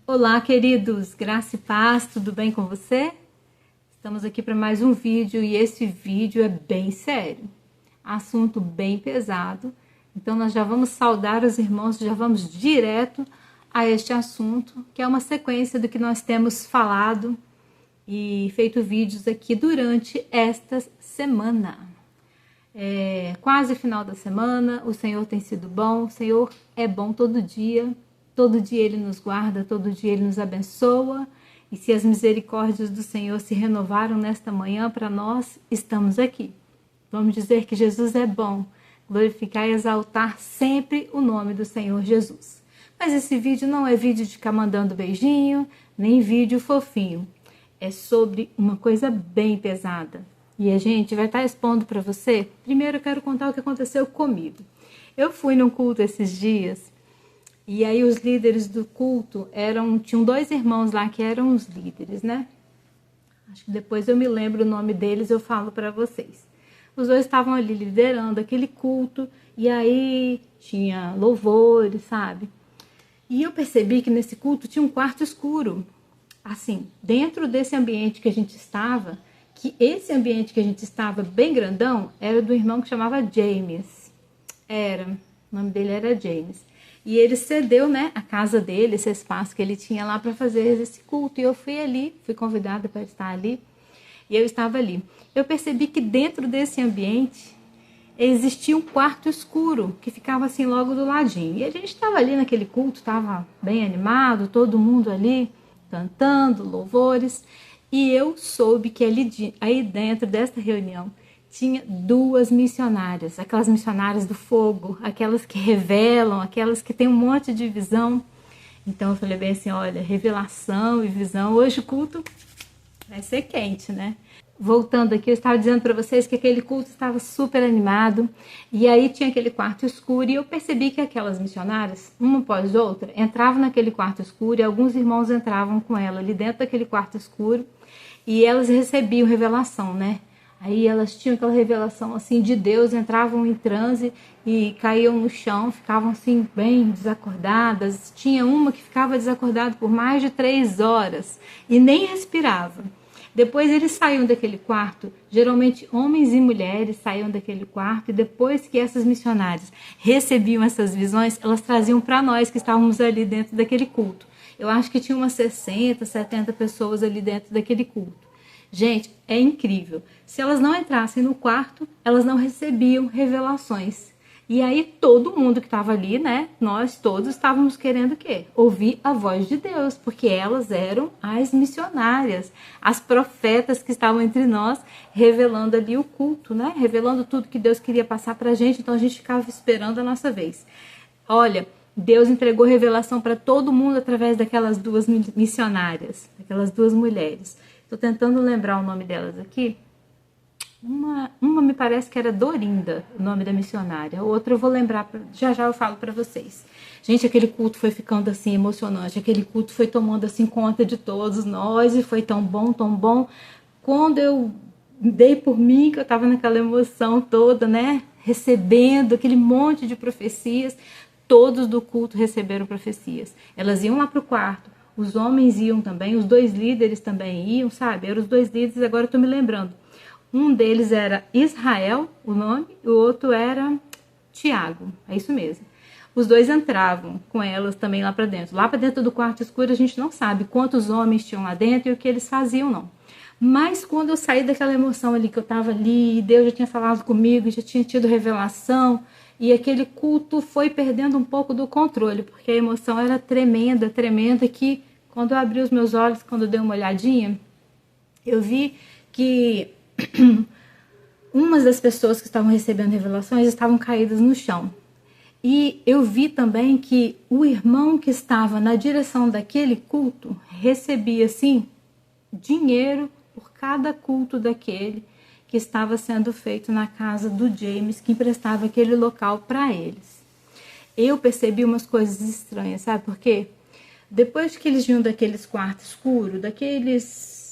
Olá, queridos, graça e paz, tudo bem com você? Estamos aqui para mais um vídeo e esse vídeo é bem sério, assunto bem pesado, então nós já vamos saudar os irmãos, já vamos direto a este assunto, que é uma sequência do que nós temos falado e feito vídeos aqui durante esta semana. Quase final da semana, o Senhor tem sido bom, o Senhor é bom todo dia Ele nos guarda, todo dia Ele nos abençoa, e se as misericórdias do Senhor se renovaram nesta manhã para nós, estamos aqui. Vamos dizer que Jesus é bom, glorificar e exaltar sempre o nome do Senhor Jesus. Mas esse vídeo não é vídeo de ficar mandando beijinho, nem vídeo fofinho. É sobre uma coisa bem pesada. E a gente vai estar expondo para você. Primeiro eu quero contar o que aconteceu comigo. Eu fui num culto esses dias, e aí os líderes do culto tinham dois irmãos lá que eram os líderes, né? Acho que depois eu me lembro o nome deles, eu falo para vocês. Os dois estavam ali liderando aquele culto, e aí tinha louvores, sabe? E eu percebi que nesse culto tinha um quarto escuro. Assim, dentro desse ambiente que a gente estava, que esse ambiente que a gente estava bem grandão, era do irmão que chamava James. O nome dele era James. E ele cedeu, né, a casa dele, esse espaço que ele tinha lá para fazer esse culto. E eu fui ali, fui convidada para estar ali. E eu estava ali. Eu percebi que dentro desse ambiente existia um quarto escuro que ficava assim logo do ladinho. E a gente estava ali naquele culto, estava bem animado, todo mundo ali cantando louvores. E eu soube que aí dentro dessa reunião tinha duas missionárias, aquelas missionárias do fogo, aquelas que revelam, aquelas que têm um monte de visão. Então eu falei bem assim, olha, revelação e visão, hoje o culto vai ser quente, né? Voltando aqui, eu estava dizendo para vocês que aquele culto estava super animado, e aí tinha aquele quarto escuro, e eu percebi que aquelas missionárias, uma após outra, entravam naquele quarto escuro, e alguns irmãos entravam com ela ali dentro daquele quarto escuro, e elas recebiam revelação, né? Aí elas tinham aquela revelação assim de Deus, entravam em transe e caíam no chão, ficavam assim bem desacordadas. Tinha uma que ficava desacordada por mais de 3 horas e nem respirava. Depois eles saíam daquele quarto, geralmente homens e mulheres saíam daquele quarto, e depois que essas missionárias recebiam essas visões, elas traziam para nós que estávamos ali dentro daquele culto. Eu acho que tinha umas 60, 70 pessoas ali dentro daquele culto. Gente, é incrível. Se elas não entrassem no quarto, elas não recebiam revelações. E aí todo mundo que estava ali, né? Nós todos estávamos querendo o quê? Ouvir a voz de Deus, porque elas eram as missionárias, as profetas que estavam entre nós, revelando ali o culto, né? Revelando tudo que Deus queria passar pra gente, então a gente ficava esperando a nossa vez. Olha, Deus entregou revelação para todo mundo através daquelas duas missionárias, daquelas duas mulheres. Estou tentando lembrar o nome delas aqui. Uma me parece que era Dorinda, o nome da missionária. Outra eu vou lembrar, já eu falo para vocês. Gente, aquele culto foi ficando assim emocionante. Aquele culto foi tomando assim conta de todos nós e foi tão bom, tão bom. Quando eu dei por mim, que eu estava naquela emoção toda, né? Recebendo aquele monte de profecias. Todos do culto receberam profecias. Elas iam lá para o quarto. Os homens iam também, os dois líderes também iam, sabe? Eram os dois líderes, agora eu tô me lembrando. Um deles era Israel, o nome, e o outro era Tiago, é isso mesmo. Os dois entravam com elas também lá para dentro. Lá para dentro do quarto escuro a gente não sabe quantos homens tinham lá dentro e o que eles faziam, não. Mas quando eu saí daquela emoção ali, que eu tava ali, Deus já tinha falado comigo, já tinha tido revelação, e aquele culto foi perdendo um pouco do controle, porque a emoção era tremenda, tremenda, que quando eu abri os meus olhos, quando eu dei uma olhadinha, eu vi que umas das pessoas que estavam recebendo revelações estavam caídas no chão. E eu vi também que o irmão que estava na direção daquele culto recebia, assim, dinheiro por cada culto daquele que estava sendo feito na casa do James, que emprestava aquele local para eles. Eu percebi umas coisas estranhas, sabe por quê? Depois que eles vinham daqueles quartos escuros, daqueles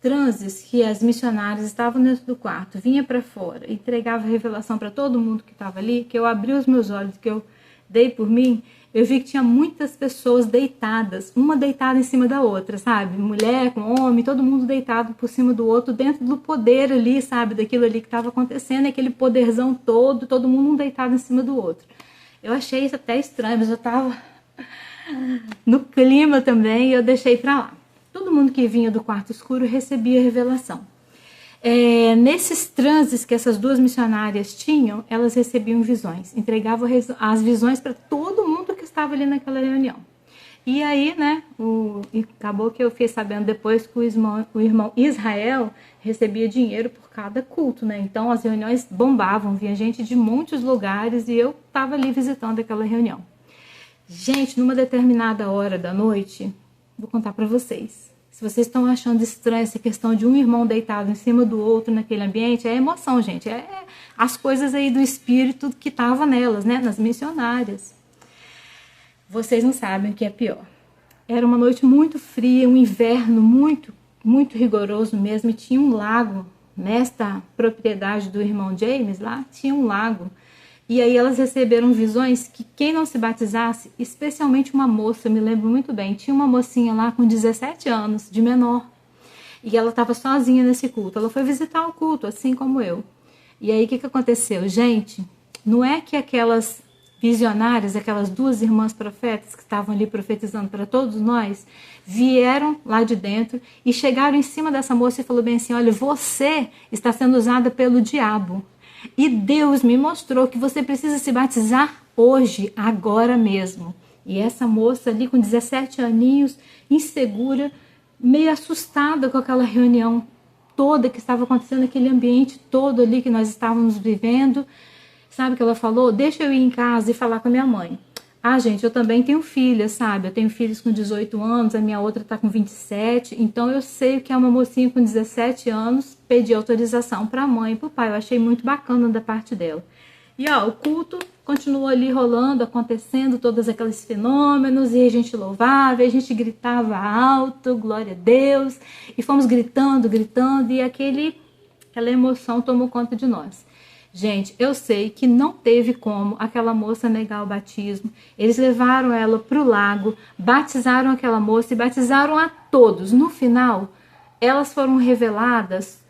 transes que as missionárias estavam dentro do quarto, vinha para fora, entregava revelação para todo mundo que estava ali, que eu abri os meus olhos, que eu dei por mim, eu vi que tinha muitas pessoas deitadas, uma deitada em cima da outra, sabe? Mulher com homem, todo mundo deitado por cima do outro, dentro do poder ali, sabe? Daquilo ali que estava acontecendo, aquele poderzão todo, todo mundo um deitado em cima do outro. Eu achei isso até estranho, mas eu tava no clima também e eu deixei pra lá. Todo mundo que vinha do quarto escuro recebia revelação. Nesses transes que essas duas missionárias tinham, elas recebiam visões, entregavam as visões para todo mundo que estava ali naquela reunião. E aí, né, acabou que eu fiquei sabendo depois que o irmão Israel recebia dinheiro por cada culto, né? Então as reuniões bombavam, vinha gente de muitos lugares e eu estava ali visitando aquela reunião. Gente, numa determinada hora da noite, vou contar para vocês. Se vocês estão achando estranha essa questão de um irmão deitado em cima do outro naquele ambiente, é emoção, gente. É as coisas aí do espírito que estava nelas, né? Nas missionárias. Vocês não sabem o que é pior. Era uma noite muito fria, um inverno muito, muito rigoroso mesmo. E tinha um lago, nesta propriedade do irmão James lá, tinha um lago. E aí elas receberam visões que quem não se batizasse, especialmente uma moça, eu me lembro muito bem, tinha uma mocinha lá com 17 anos, de menor, e ela estava sozinha nesse culto. Ela foi visitar o culto, assim como eu. E aí o que aconteceu? Gente, não é que aquelas visionárias, aquelas duas irmãs profetas que estavam ali profetizando para todos nós, vieram lá de dentro e chegaram em cima dessa moça e falou bem assim, olha, você está sendo usada pelo diabo. E Deus me mostrou que você precisa se batizar hoje, agora mesmo. E essa moça ali com 17 aninhos, insegura, meio assustada com aquela reunião toda que estava acontecendo, aquele ambiente todo ali que nós estávamos vivendo. Sabe o que ela falou? Deixa eu ir em casa e falar com a minha mãe. Ah, gente, eu também tenho filhas, sabe? Eu tenho filhos com 18 anos, a minha outra tá com 27. Então eu sei que é uma mocinha com 17 anos pedir autorização para a mãe e para o pai. Eu achei muito bacana da parte dela. E ó, o culto continuou ali rolando, acontecendo todos aqueles fenômenos, e a gente louvava, e a gente gritava alto, glória a Deus, e fomos gritando, gritando, e aquela emoção tomou conta de nós. Gente, eu sei que não teve como aquela moça negar o batismo. Eles levaram ela para o lago, batizaram aquela moça e batizaram a todos. No final, elas foram reveladas,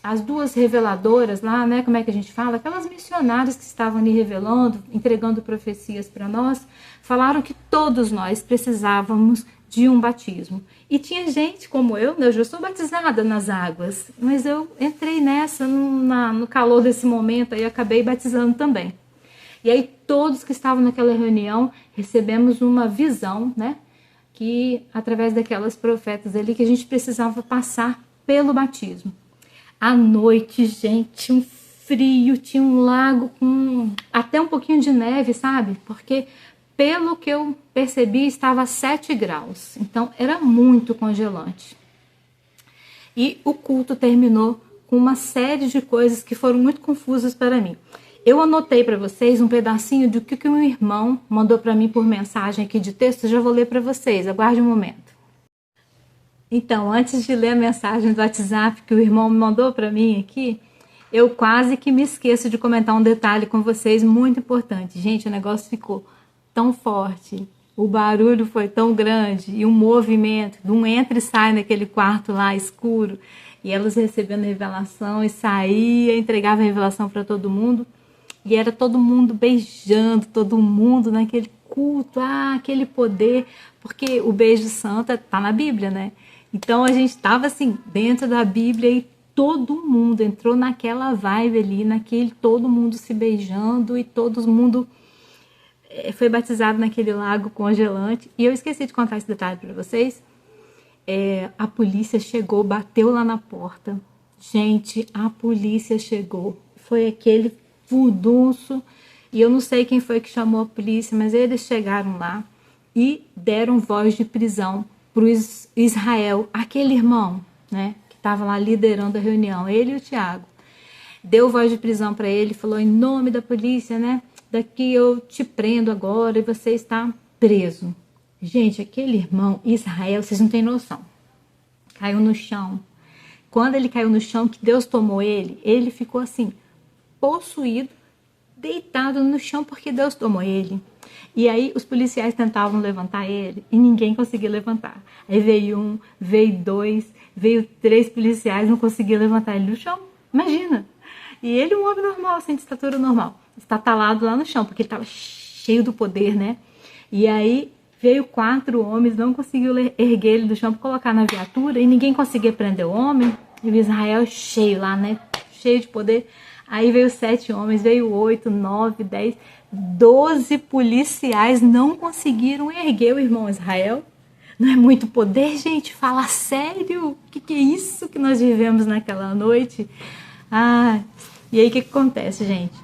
as duas reveladoras lá, né? Como é que a gente fala? Aquelas missionárias que estavam ali revelando, entregando profecias para nós, falaram que todos nós precisávamos de um batismo. E tinha gente como eu, né? Eu já sou batizada nas águas, mas eu entrei nessa no calor desse momento e acabei batizando também. E aí todos que estavam naquela reunião recebemos uma visão, né? Que através daquelas profetas ali que a gente precisava passar pelo batismo. À noite, gente, um frio, tinha um lago com até um pouquinho de neve, sabe? Porque pelo que eu percebi, estava a 7 graus. Então, era muito congelante. E o culto terminou com uma série de coisas que foram muito confusas para mim. Eu anotei para vocês um pedacinho do que um irmão mandou para mim por mensagem aqui de texto. Já vou ler para vocês. Aguarde um momento. Então, antes de ler a mensagem do WhatsApp que o irmão me mandou para mim aqui, eu quase que me esqueço de comentar um detalhe com vocês muito importante. Gente, o negócio ficou tão forte, o barulho foi tão grande e o movimento de um entra e sai naquele quarto lá escuro, e elas recebendo revelação e saía, entregava a revelação para todo mundo, e era todo mundo beijando, todo mundo naquele culto, aquele poder, porque o beijo santo está na Bíblia, né? Então a gente estava assim, dentro da Bíblia e todo mundo entrou naquela vibe ali, todo mundo se beijando e todo mundo foi batizado naquele lago congelante. E eu esqueci de contar esse detalhe para vocês. A polícia chegou, bateu lá na porta. Gente, a polícia chegou. Foi aquele furdunço. E eu não sei quem foi que chamou a polícia, mas eles chegaram lá e deram voz de prisão para o Israel, aquele irmão, né, que estava lá liderando a reunião, ele e o Tiago. Deu voz de prisão para ele, falou em nome da polícia, né? Daqui eu te prendo agora e você está preso. Gente, aquele irmão, Israel, vocês não têm noção. Caiu no chão. Quando ele caiu no chão, que Deus tomou ele ficou assim, possuído deitado no chão porque Deus tomou ele. E aí os policiais tentavam levantar ele e ninguém conseguia levantar. Aí veio um, veio dois, veio 3 policiais, não conseguia levantar ele do chão. Imagina! E ele, um homem normal, assim, de estatura normal, estatalado lá no chão, porque ele estava cheio do poder, né? E aí veio 4 homens, não conseguiu erguer ele do chão para colocar na viatura e ninguém conseguia prender o homem. E o Israel cheio lá, né? Cheio de poder. Aí veio 7 homens, veio 8, 9, 10, 12 policiais não conseguiram erguer o irmão Israel. Não é muito poder, gente? Fala sério. O que é isso que nós vivemos naquela noite? E aí o que acontece, gente?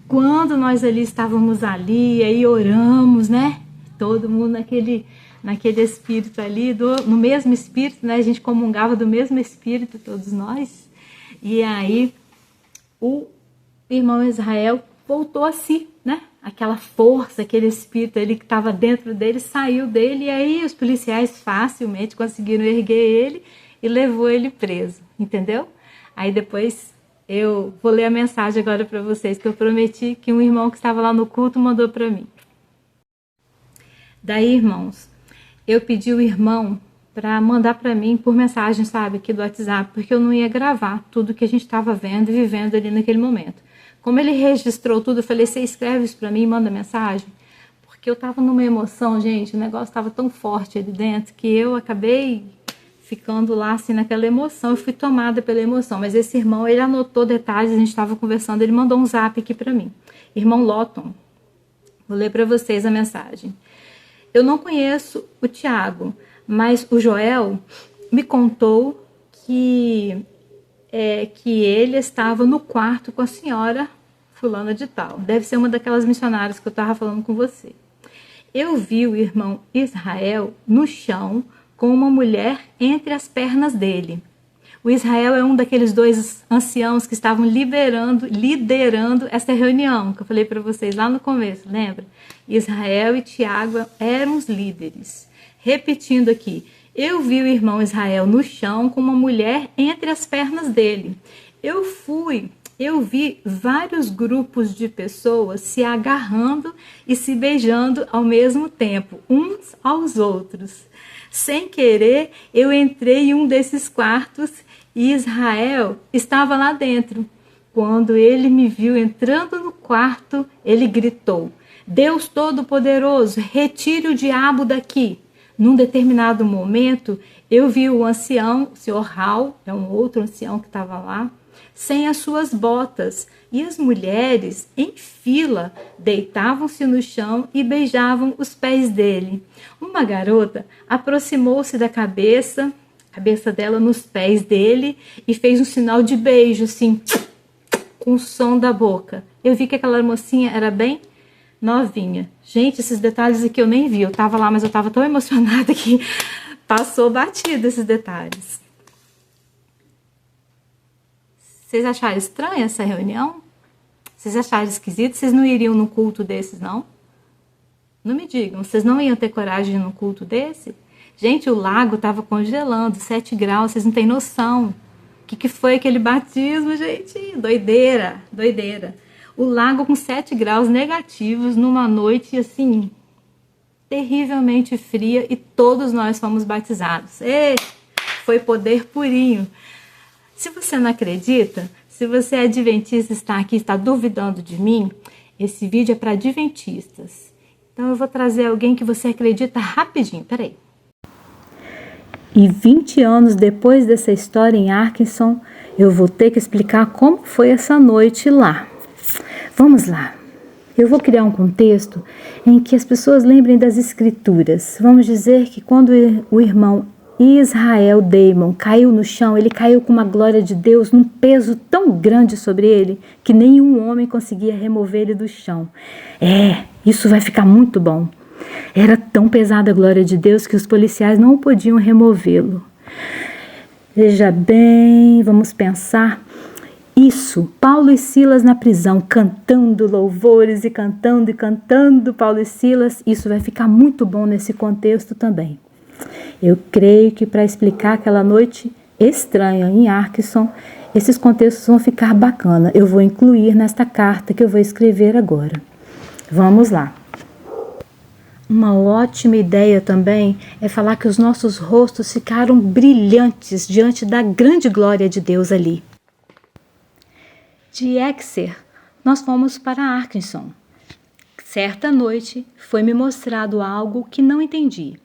Quando nós ali estávamos ali, aí oramos, né? Todo mundo naquele espírito ali, no mesmo espírito, né? A gente comungava do mesmo espírito, todos nós. E aí o irmão Israel voltou a si, né? Aquela força, aquele espírito ali que estava dentro dele, saiu dele, e aí os policiais facilmente conseguiram erguer ele e levou ele preso, entendeu? Aí depois eu vou ler a mensagem agora para vocês, que eu prometi que um irmão que estava lá no culto mandou para mim. Daí, irmãos, eu pedi o irmão para mandar para mim por mensagem, sabe, aqui do WhatsApp, porque eu não ia gravar tudo que a gente estava vendo e vivendo ali naquele momento. Como ele registrou tudo, eu falei, você escreve isso para mim e manda mensagem? Porque eu estava numa emoção, gente, o negócio estava tão forte ali dentro que eu acabei ficando lá, assim, naquela emoção. Eu fui tomada pela emoção, mas esse irmão, ele anotou detalhes, a gente estava conversando, ele mandou um zap aqui para mim. Irmão Lotton, vou ler para vocês a mensagem. Eu não conheço o Tiago, mas o Joel me contou que ele estava no quarto com a senhora fulana de tal. Deve ser uma daquelas missionárias que eu estava falando com você. Eu vi o irmão Israel no chão com uma mulher entre as pernas dele. O Israel é um daqueles 2 anciãos que estavam liderando essa reunião, que eu falei para vocês lá no começo, lembra? Israel e Tiago eram os líderes. Repetindo aqui, eu vi o irmão Israel no chão com uma mulher entre as pernas dele. Eu vi vários grupos de pessoas se agarrando e se beijando ao mesmo tempo, uns aos outros. Sem querer, eu entrei em um desses quartos e Israel estava lá dentro. Quando ele me viu entrando no quarto, ele gritou, Deus Todo-Poderoso, retire o diabo daqui. Num determinado momento, eu vi o ancião, o senhor Hal, é um outro ancião que estava lá, sem as suas botas, e as mulheres, em fila, deitavam-se no chão e beijavam os pés dele. Uma garota aproximou-se da cabeça dela nos pés dele e fez um sinal de beijo, assim, com o som da boca. Eu vi que aquela mocinha era bem novinha. Gente, esses detalhes aqui eu nem vi. Eu tava lá, mas eu tava tão emocionada que passou batido esses detalhes. Vocês acharam estranha essa reunião? Vocês acharam esquisito? Vocês não iriam num culto desses, não? Não me digam, vocês não iam ter coragem de ir num culto desse? Gente, o lago tava congelando, 7 graus, vocês não têm noção. O que foi aquele batismo, gente? Doideira, doideira. O lago com 7 graus negativos numa noite, assim, terrivelmente fria, e todos nós fomos batizados. Foi poder purinho. Se você não acredita, se você é adventista, está aqui, está duvidando de mim, esse vídeo é para adventistas. Então eu vou trazer alguém que você acredita rapidinho, peraí. E 20 anos depois dessa história em Arkansas, eu vou ter que explicar como foi essa noite lá. Vamos lá. Eu vou criar um contexto em que as pessoas lembrem das escrituras. Vamos dizer que quando o irmão Israel Damon caiu no chão, ele caiu com uma glória de Deus, num peso tão grande sobre ele, que nenhum homem conseguia remover ele do chão. Isso vai ficar muito bom. Era tão pesada a glória de Deus que os policiais não podiam removê-lo. Veja bem, vamos pensar. Isso, Paulo e Silas na prisão, cantando louvores e cantando Paulo e Silas. Isso vai ficar muito bom nesse contexto também. Eu creio que para explicar aquela noite estranha em Arkansas, Esses contextos vão ficar bacana. Eu vou incluir nesta carta que eu vou escrever agora. Vamos lá. Uma ótima ideia também é falar que os nossos rostos ficaram brilhantes diante da grande glória de Deus ali. De Exeter, nós fomos para Arkansas. Certa noite, foi-me mostrado algo que não entendi.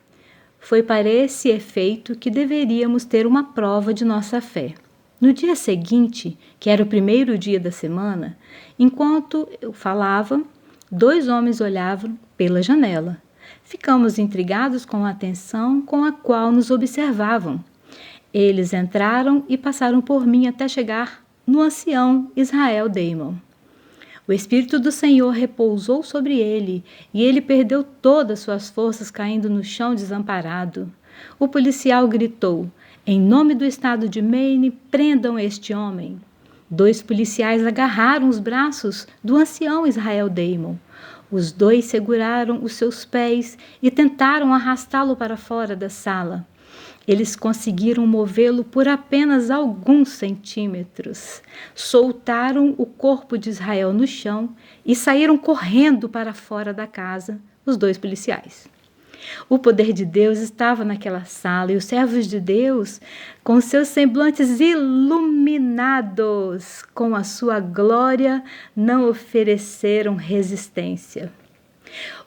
Foi para esse efeito que deveríamos ter uma prova de nossa fé. No dia seguinte, que era o primeiro dia da semana, enquanto eu falava, 2 homens olhavam pela janela. Ficamos intrigados com a atenção com a qual nos observavam. Eles entraram e passaram por mim até chegar no ancião Israel Damon. O Espírito do Senhor repousou sobre ele e ele perdeu todas suas forças caindo no chão desamparado. O policial gritou: "Em nome do estado de Maine, prendam este homem." 2 policiais agarraram os braços do ancião Israel Damon. Os 2 seguraram os seus pés e tentaram arrastá-lo para fora da sala. Eles conseguiram movê-lo por apenas alguns centímetros. Soltaram o corpo de Israel no chão e saíram correndo para fora da casa, os 2 policiais. O poder de Deus estava naquela sala e os servos de Deus, com seus semblantes iluminados com a sua glória, não ofereceram resistência.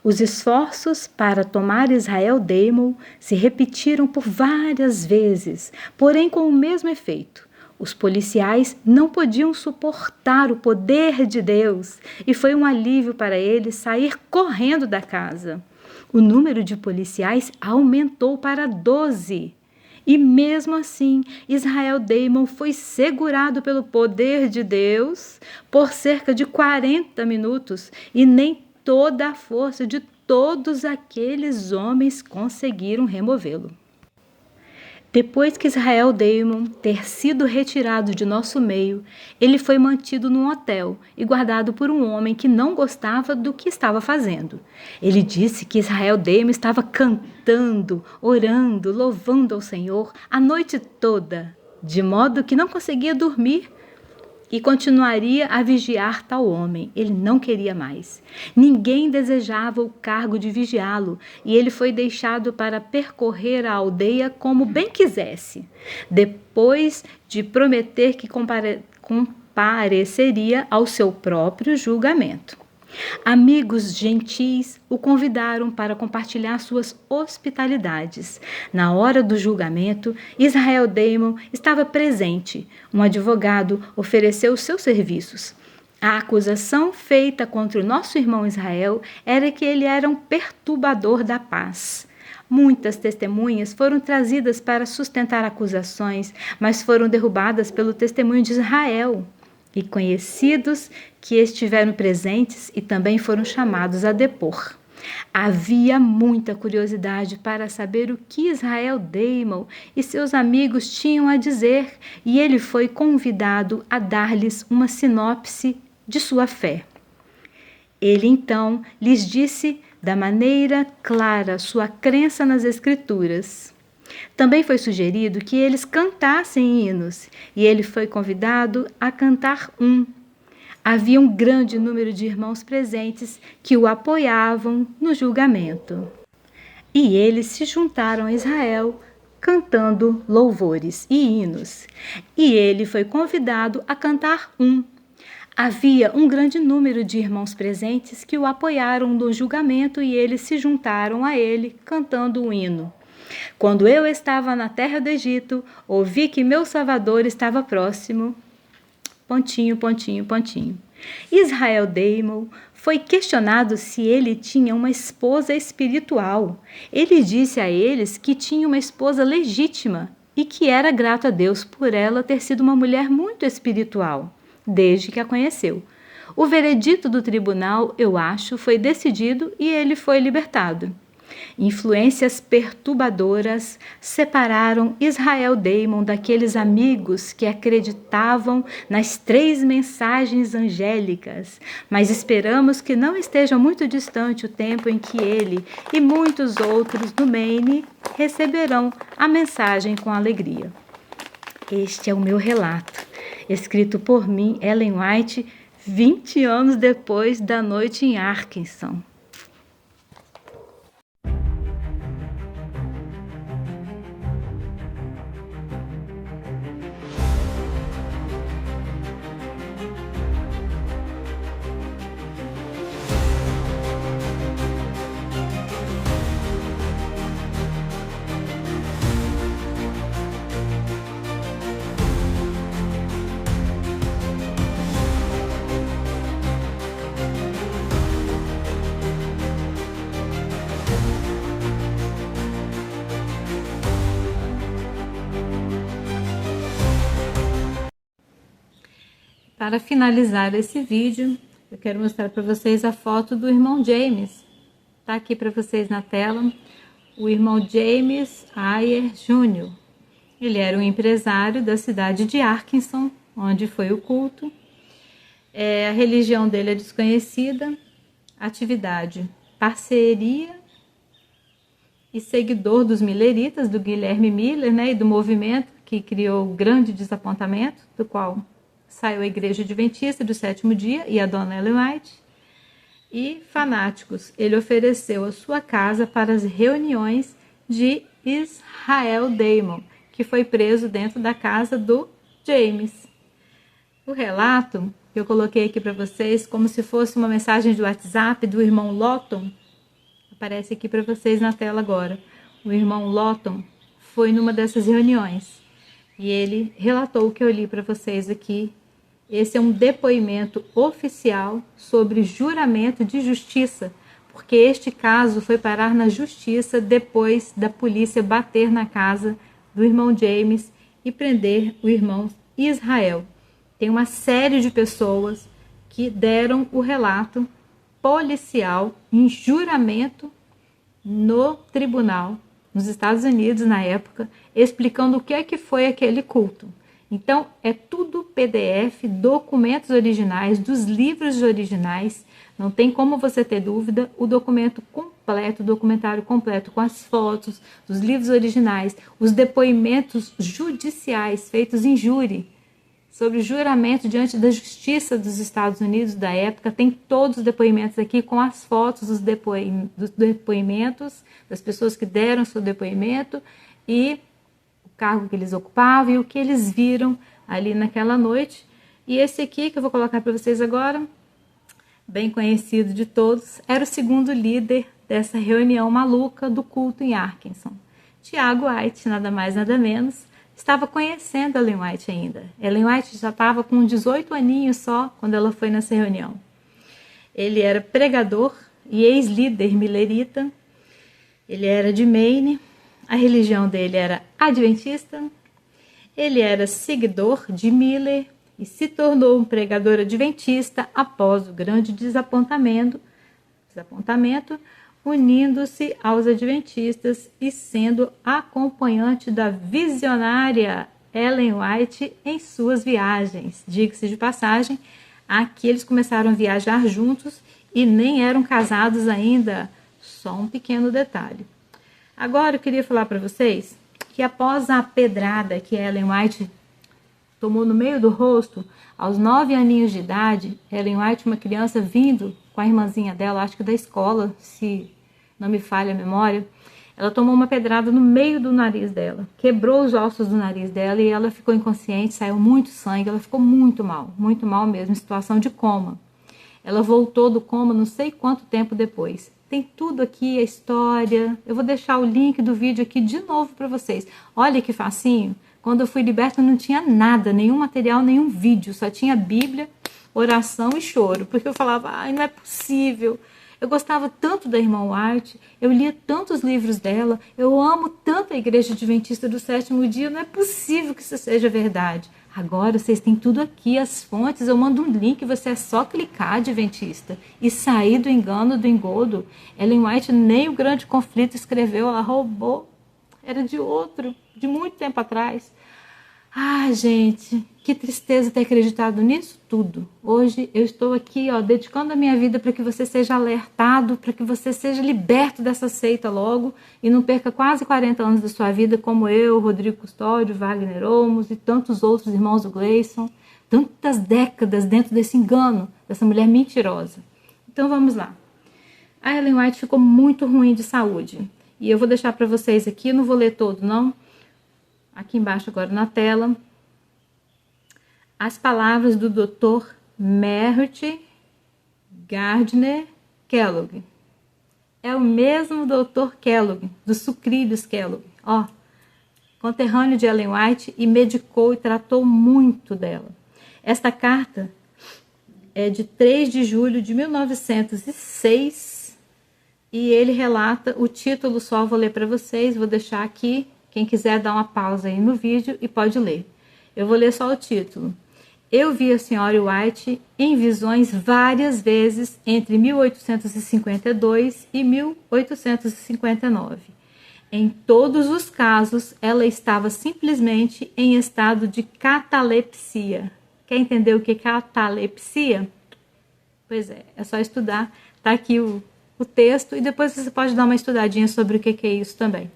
Os esforços para tomar Israel Damon se repetiram por várias vezes, porém com o mesmo efeito. Os policiais não podiam suportar o poder de Deus e foi um alívio para eles sair correndo da casa. O número de policiais aumentou para 12. E mesmo assim, Israel Damon foi segurado pelo poder de Deus por cerca de 40 minutos e nem toda a força de todos aqueles homens conseguiram removê-lo. Depois que Israel Damon ter sido retirado de nosso meio, ele foi mantido num hotel e guardado por um homem que não gostava do que estava fazendo. Ele disse que Israel Damon estava cantando, orando, louvando ao Senhor a noite toda, de modo que não conseguia dormir e continuaria a vigiar tal homem. Ele não queria mais. Ninguém desejava o cargo de vigiá-lo e ele foi deixado para percorrer a aldeia como bem quisesse, depois de prometer que compareceria ao seu próprio julgamento. Amigos gentis o convidaram para compartilhar suas hospitalidades. Na hora do julgamento, Israel Damon estava presente. Um advogado ofereceu seus serviços. A acusação feita contra o nosso irmão Israel era que ele era um perturbador da paz. Muitas testemunhas foram trazidas para sustentar acusações, mas foram derrubadas pelo testemunho de Israel. E conhecidos que estiveram presentes e também foram chamados a depor. Havia muita curiosidade para saber o que Israel Damon e seus amigos tinham a dizer, e ele foi convidado a dar-lhes uma sinopse de sua fé. Ele então lhes disse da maneira clara sua crença nas Escrituras. Também foi sugerido que eles cantassem hinos, e ele foi convidado a cantar um. Havia um grande número de irmãos presentes que o apoiavam no julgamento. E eles se juntaram a Israel, cantando louvores e hinos. E ele foi convidado a cantar um. Havia um grande número de irmãos presentes que o apoiaram no julgamento e eles se juntaram a ele, cantando um hino. Quando eu estava na terra do Egito, ouvi que meu Salvador estava próximo. ... Israel Damon foi questionado se ele tinha uma esposa espiritual. Ele disse a eles que tinha uma esposa legítima e que era grato a Deus por ela ter sido uma mulher muito espiritual, desde que a conheceu. O veredito do tribunal, eu acho, foi decidido e ele foi libertado. Influências perturbadoras separaram Israel Damon daqueles amigos que acreditavam nas 3 mensagens angélicas, mas esperamos que não esteja muito distante o tempo em que ele e muitos outros no Maine receberão a mensagem com alegria. Este é o meu relato, escrito por mim, Ellen White, 20 anos depois da noite em Arkansas. Para finalizar esse vídeo, eu quero mostrar para vocês a foto do irmão James. Está aqui para vocês na tela, o irmão James Ayer Jr. Ele era um empresário da cidade de Arkansas, onde foi o culto. A religião dele é desconhecida, atividade, parceria e seguidor dos milleritas, do Guilherme Miller, né, e do movimento que criou o grande desapontamento, do qual saiu a Igreja Adventista do Sétimo Dia e a Dona Ellen White. E fanáticos, ele ofereceu a sua casa para as reuniões de Israel Damon, que foi preso dentro da casa do James. O relato que eu coloquei aqui para vocês, como se fosse uma mensagem de WhatsApp do irmão Lawton, aparece aqui para vocês na tela agora. O irmão Lawton foi numa dessas reuniões e ele relatou o que eu li para vocês aqui. Esse é um depoimento oficial sobre juramento de justiça, porque este caso foi parar na justiça depois da polícia bater na casa do irmão James e prender o irmão Israel. Tem uma série de pessoas que deram o relato policial em juramento no tribunal, nos Estados Unidos na época, explicando o que é que foi aquele culto. Então, é tudo PDF, documentos originais, dos livros originais, não tem como você ter dúvida, o documento completo, o documentário completo, com as fotos dos livros originais, os depoimentos judiciais feitos em júri, sobre juramento diante da justiça dos Estados Unidos da época, tem todos os depoimentos aqui com as fotos dos depoimentos, das pessoas que deram seu depoimento e cargo que eles ocupavam e o que eles viram ali naquela noite. E esse aqui que eu vou colocar para vocês agora, bem conhecido de todos, era o segundo líder dessa reunião maluca do culto em Arkansas. Tiago White, nada mais nada menos, estava conhecendo a Ellen White ainda. Ellen White já estava com 18 aninhos só quando ela foi nessa reunião. Ele era pregador e ex-líder millerita, ele era de Maine. A religião dele era adventista, ele era seguidor de Miller e se tornou um pregador adventista após o grande desapontamento, unindo-se aos adventistas e sendo acompanhante da visionária Ellen White em suas viagens. Diga-se de passagem, aqui eles começaram a viajar juntos e nem eram casados ainda, só um pequeno detalhe. Agora eu queria falar para vocês que após a pedrada que Ellen White tomou no meio do rosto, aos 9 aninhos de idade, Ellen White, uma criança vindo com a irmãzinha dela, acho que da escola, se não me falha a memória, ela tomou uma pedrada no meio do nariz dela, quebrou os ossos do nariz dela e ela ficou inconsciente, saiu muito sangue, ela ficou muito mal mesmo, em situação de coma. Ela voltou do coma não sei quanto tempo depois. Tem tudo aqui, a história. Eu vou deixar o link do vídeo aqui de novo para vocês. Olha que facinho. Quando eu fui liberta não tinha nada, nenhum material, nenhum vídeo. Só tinha Bíblia, oração e choro. Porque eu falava, ai, não é possível. Eu gostava tanto da irmã White, eu lia tantos livros dela, eu amo tanto a Igreja Adventista do Sétimo Dia, não é possível que isso seja verdade. Agora vocês têm tudo aqui, as fontes, eu mando um link, você é só clicar, Adventista, e sair do engano, do engodo. Ellen White nem o Grande Conflito escreveu, ela roubou, era de outro, de muito tempo atrás. Ah, gente, que tristeza ter acreditado nisso tudo. Hoje eu estou aqui, ó, dedicando a minha vida para que você seja alertado, para que você seja liberto dessa seita logo e não perca quase 40 anos da sua vida como eu, Rodrigo Custódio, Wagner Olmos e tantos outros irmãos do Gleison. Tantas décadas dentro desse engano, dessa mulher mentirosa. Então vamos lá. A Ellen White ficou muito ruim de saúde. E eu vou deixar para vocês aqui, não vou ler todo não, aqui embaixo agora na tela, as palavras do Dr. Merritt Gardner Kellogg. É o mesmo Dr. Kellogg, dos sucrilhos Kellogg, ó, conterrâneo de Ellen White e medicou e tratou muito dela. Esta carta é de 3 de julho de 1906 e ele relata o título, só vou ler para vocês, vou deixar aqui, quem quiser dar uma pausa aí no vídeo e pode ler. Eu vou ler só o título. Eu vi a senhora White em visões várias vezes entre 1852 e 1859. Em todos os casos, ela estava simplesmente em estado de catalepsia. Quer entender o que é catalepsia? Pois é só estudar. Tá aqui o texto e depois você pode dar uma estudadinha sobre o que é isso também.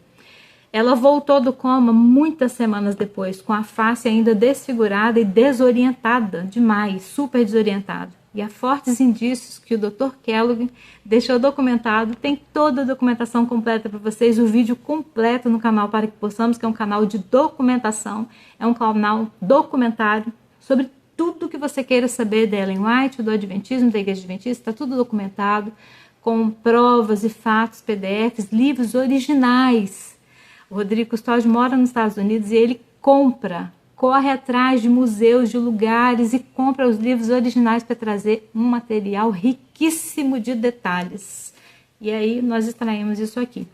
Ela voltou do coma muitas semanas depois, com a face ainda desfigurada e desorientada demais, super desorientada. E há fortes indícios que o Dr. Kellogg deixou documentado, tem toda a documentação completa para vocês, o vídeo completo no canal Para Que Possamos, que é um canal de documentação, é um canal documentário sobre tudo que você queira saber da Ellen White, do Adventismo, da Igreja Adventista, está tudo documentado, com provas e fatos, PDFs, livros originais. O Rodrigo Custódio mora nos Estados Unidos e ele corre atrás de museus, de lugares e compra os livros originais para trazer um material riquíssimo de detalhes. E aí nós extraímos isso aqui.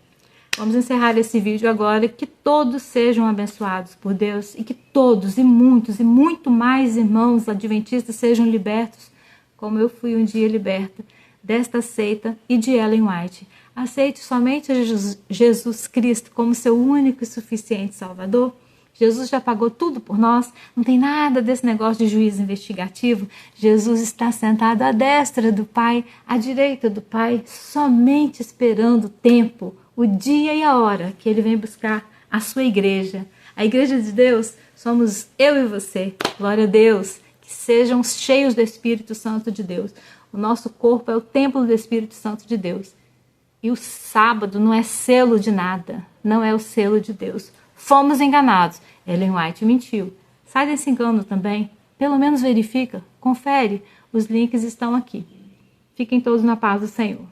Vamos encerrar esse vídeo agora, que todos sejam abençoados por Deus e que todos e muitos e muito mais irmãos adventistas sejam libertos, como eu fui um dia liberta desta seita e de Ellen White. Aceite somente Jesus Cristo como seu único e suficiente Salvador. Jesus já pagou tudo por nós, não tem nada desse negócio de juízo investigativo. Jesus está sentado à destra do Pai, à direita do Pai, somente esperando o tempo, o dia e a hora que Ele vem buscar a sua igreja. A igreja de Deus somos eu e você. Glória a Deus, que sejam cheios do Espírito Santo de Deus. O nosso corpo é o templo do Espírito Santo de Deus. E o sábado não é selo de nada, não é o selo de Deus. Fomos enganados. Ellen White mentiu. Sai desse engano também. Pelo menos verifica, confere. Os links estão aqui. Fiquem todos na paz do Senhor.